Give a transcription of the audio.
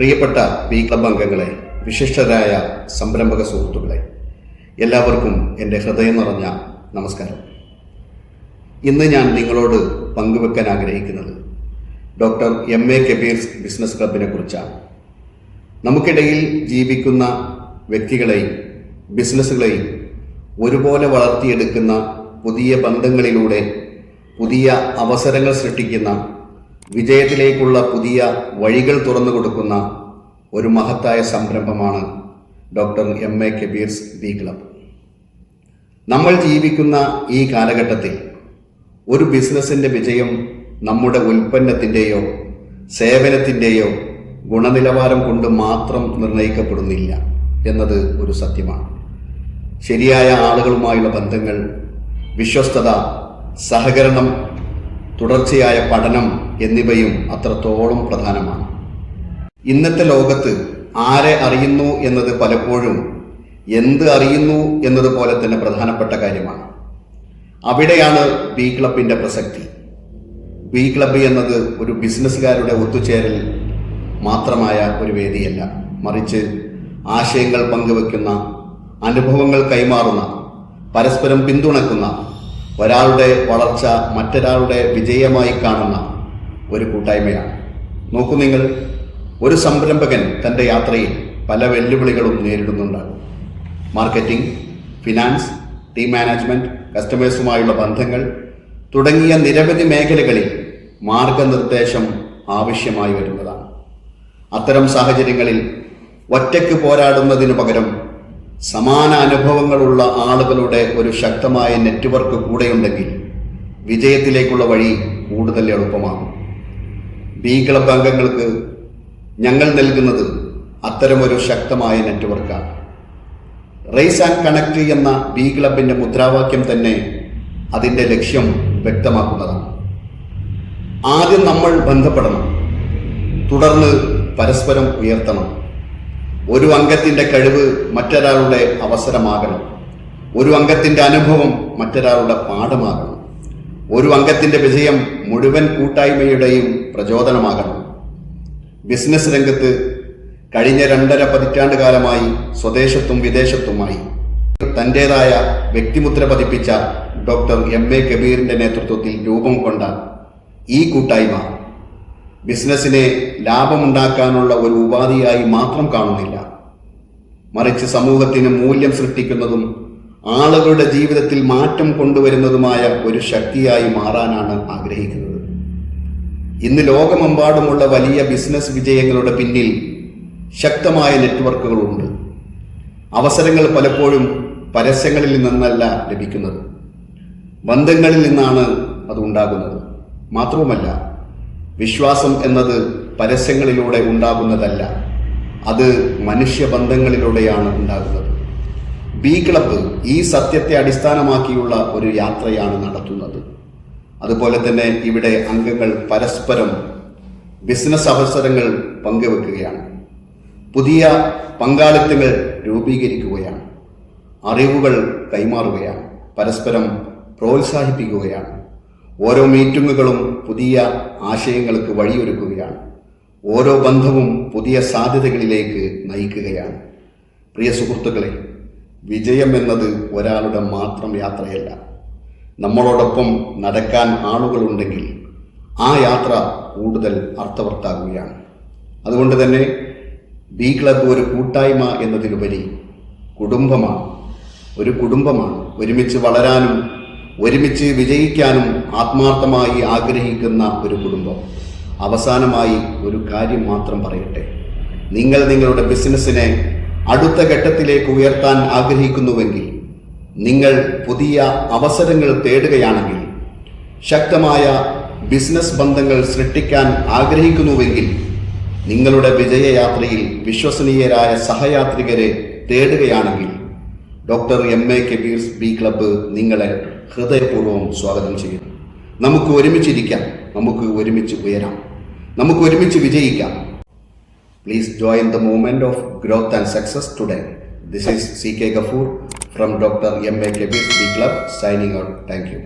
പ്രിയപ്പെട്ട B club അംഗങ്ങളെ, വിശിഷ്ടരായ സംരംഭക സുഹൃത്തുക്കളെ, എല്ലാവർക്കും എൻ്റെ ഹൃദയം നിറഞ്ഞ നമസ്കാരം. ഇന്ന് ഞാൻ നിങ്ങളോട് പങ്കുവെക്കാൻ ആഗ്രഹിക്കുന്നത് ഡോക്ടർ എം.എ. കബീർസ് ബിസിനസ് ക്ലബിനെ കുറിച്ചാണ്. നമുക്കിടയിൽ ജീവിക്കുന്ന വ്യക്തികളെയും ബിസിനസ്സുകളെയും ഒരുപോലെ വളർത്തിയെടുക്കുന്ന, പുതിയ ബന്ധങ്ങളിലൂടെ പുതിയ അവസരങ്ങൾ സൃഷ്ടിക്കുന്ന, വിജയത്തിലേക്കുള്ള പുതിയ വഴികൾ തുറന്നു കൊടുക്കുന്ന ഒരു മഹത്തായ സംരംഭമാണ് doctor M A. Kabir's B club. നമ്മൾ ജീവിക്കുന്ന ഈ കാലഘട്ടത്തിൽ ഒരു ബിസിനസ്സിൻ്റെ വിജയം നമ്മുടെ ഉൽപ്പന്നത്തിൻ്റെയോ സേവനത്തിൻ്റെയോ ഗുണനിലവാരം കൊണ്ട് മാത്രം നിർണ്ണയിക്കപ്പെടുന്നില്ല എന്നത് ഒരു സത്യമാണ്. ശരിയായ ആളുകളുമായുള്ള ബന്ധങ്ങൾ, വിശ്വസ്തത, സഹകരണം, തുടർച്ചയായ പഠനം എന്നിവയും അത്രത്തോളം പ്രധാനമാണ്. ഇന്നത്തെ ലോകത്ത് ആരെ അറിയുന്നു എന്നത് പലപ്പോഴും എന്ത് അറിയുന്നു എന്നതുപോലെ തന്നെ പ്രധാനപ്പെട്ട കാര്യമാണ്. അവിടെയാണ് ബി ക്ലബിൻ്റെ പ്രസക്തി. ബി ക്ലബ് എന്നത് ഒരു ബിസിനസ്സുകാരുടെ ഒത്തുചേരൽ മാത്രമായ ഒരു വേദിയല്ല, മറിച്ച് ആശയങ്ങൾ പങ്കുവെക്കുന്ന, അനുഭവങ്ങൾ കൈമാറുന്ന, പരസ്പരം പിന്തുണക്കുന്ന, ഒരാളുടെ വളർച്ച മറ്റൊരാളുടെ വിജയമായി കാണുന്ന ഒരു കൂട്ടായ്മയാണ്. നോക്കൂ, നിങ്ങൾ ഒരു സംരംഭകൻ തൻ്റെ യാത്രയിൽ പല വെല്ലുവിളികളും നേരിടുന്നുണ്ടാകും. മാർക്കറ്റിംഗ്, ഫിനാൻസ്, ടീം മാനേജ്മെൻറ്റ്, കസ്റ്റമേഴ്സുമായുള്ള ബന്ധങ്ങൾ തുടങ്ങിയ നിരവധി മേഖലകളിൽ മാർഗനിർദ്ദേശം ആവശ്യമായി വരുന്നതാണ്. അത്തരം സാഹചര്യങ്ങളിൽ ഒറ്റയ്ക്ക് പോരാടുന്നതിനു പകരം സമാന അനുഭവങ്ങളുള്ള ആളുകളുടെ ഒരു ശക്തമായ നെറ്റ്വർക്ക് കൂടെയുണ്ടെങ്കിൽ വിജയത്തിലേക്കുള്ള വഴി കൂടുതൽ എളുപ്പമാകും. ബി ക്ലബ് അംഗങ്ങൾക്ക് ഞങ്ങൾ നൽകുന്നത് അത്തരമൊരു ശക്തമായ നെറ്റ്വർക്കാണ്. റേസ് ആൻഡ് കണക്ട് എന്ന ബി ക്ലബിൻ്റെ മുദ്രാവാക്യം തന്നെ അതിൻ്റെ ലക്ഷ്യം വ്യക്തമാക്കുന്നതാണ്. ആദ്യം നമ്മൾ ബന്ധപ്പെടണം, തുടർന്ന് പരസ്പരം ഉയർത്തണം. ഒരു അംഗത്തിൻ്റെ കഴിവ് മറ്റൊരാളുടെ അവസരമാകണം. ഒരു അംഗത്തിൻ്റെ അനുഭവം മറ്റൊരാളുടെ പാഠമാകണം. ഒരു അംഗത്തിൻ്റെ വിജയം മുഴുവൻ കൂട്ടായ്മയുടെയും പ്രചോദനമാകണം. ബിസിനസ് രംഗത്ത് കഴിഞ്ഞ 2.5 പതിറ്റാണ്ട് കാലമായി സ്വദേശത്തും വിദേശത്തുമായി തൻ്റേതായ വ്യക്തിമുദ്ര പതിപ്പിച്ച ഡോക്ടർ എം.എ. കബീറിൻ്റെ നേതൃത്വത്തിൽ രൂപം കൊണ്ട ഈ കൂട്ടായ്മ ബിസിനസ്സിനെ ലാഭമുണ്ടാക്കാനുള്ള ഒരു ഉപാധിയായി മാത്രം കാണുന്നില്ല, മറിച്ച് സമൂഹത്തിന് മൂല്യം സൃഷ്ടിക്കുന്നതും ആളുകളുടെ ജീവിതത്തിൽ മാറ്റം കൊണ്ടുവരുന്നതുമായ ഒരു ശക്തിയായി മാറാനാണ് ആഗ്രഹിക്കുന്നത്. ഇന്ന് ലോകമെമ്പാടുമുള്ള വലിയ ബിസിനസ് വിജയങ്ങളുടെ പിന്നിൽ ശക്തമായ നെറ്റ്വർക്കുകളുണ്ട്. അവസരങ്ങൾ പലപ്പോഴും പരസ്യങ്ങളിൽ നിന്നല്ല ലഭിക്കുന്നത്, ബന്ധങ്ങളിൽ നിന്നാണ് അത് ഉണ്ടാകുന്നത്. മാത്രവുമല്ല, വിശ്വാസം എന്നത് പരസ്യങ്ങളിലൂടെ ഉണ്ടാകുന്നതല്ല, അത് മനുഷ്യബന്ധങ്ങളിലൂടെയാണ് ഉണ്ടാകുന്നത്. ബി ക്ലബ്ബ് ഈ സത്യത്തെ അടിസ്ഥാനമാക്കിയുള്ള ഒരു യാത്രയാണ് നടത്തുന്നത്. അതുപോലെ തന്നെ ഇവിടെ അംഗങ്ങൾ പരസ്പരം ബിസിനസ് അവസരങ്ങൾ പങ്കുവെക്കുകയാണ്, പുതിയ പങ്കാളിത്തങ്ങൾ രൂപീകരിക്കുകയാണ്, അറിവുകൾ കൈമാറുകയാണ്, പരസ്പരം പ്രോത്സാഹിപ്പിക്കുകയാണ്. ഓരോ മീറ്റിങ്ങുകളും പുതിയ ആശയങ്ങൾക്ക് വഴിയൊരുക്കുകയാണ്. ഓരോ ബന്ധവും പുതിയ സാധ്യതകളിലേക്ക് നയിക്കുകയാണ്. പ്രിയ സുഹൃത്തുക്കളെ, വിജയം എന്നത് ഒരാളുടെ മാത്രം യാത്രയല്ല. നമ്മളോടൊപ്പം നടക്കാൻ ആളുകളുണ്ടെങ്കിൽ ആ യാത്ര കൂടുതൽ അർത്ഥവത്താകുകയാണ്. അതുകൊണ്ട് തന്നെ ബി ക്ലബ് ഒരു കൂട്ടായ്മ എന്നതിലുപരി കുടുംബമാണ്. ഒരു കുടുംബമാണ്. ഒരുമിച്ച് വളരാനും ഒരുമിച്ച് വിജയിക്കാനും ആത്മാർത്ഥമായി ആഗ്രഹിക്കുന്ന ഒരു കുടുംബം. അവസാനമായി ഒരു കാര്യം മാത്രം പറയട്ടെ. നിങ്ങൾ നിങ്ങളുടെ ബിസിനസ്സിനെ അടുത്ത ഘട്ടത്തിലേക്ക് ഉയർത്താൻ ആഗ്രഹിക്കുന്നുവെങ്കിൽ, നിങ്ങൾ പുതിയ അവസരങ്ങൾ തേടുകയാണെങ്കിൽ, ശക്തമായ ബിസിനസ് ബന്ധങ്ങൾ സൃഷ്ടിക്കാൻ ആഗ്രഹിക്കുന്നുവെങ്കിൽ, നിങ്ങളുടെ വിജയയാത്രയിൽ വിശ്വസനീയരായ സഹയാത്രികരെ തേടുകയാണെങ്കിൽ, doctor M A. Kabir's B club നിങ്ങളെ ഹൃദയപൂർവ്വം സ്വാഗതം ചെയ്യുന്നു. നമുക്ക് ഒരുമിച്ചിരിക്കാം, നമുക്ക് ഒരുമിച്ച് ഉയരാം, നമുക്ക് ഒരുമിച്ച് വിജയിക്കാം. Please join the movement of growth and success today. This is C.K. Gafoor from Dr. M.A. Kebir B Club signing out. Thank you.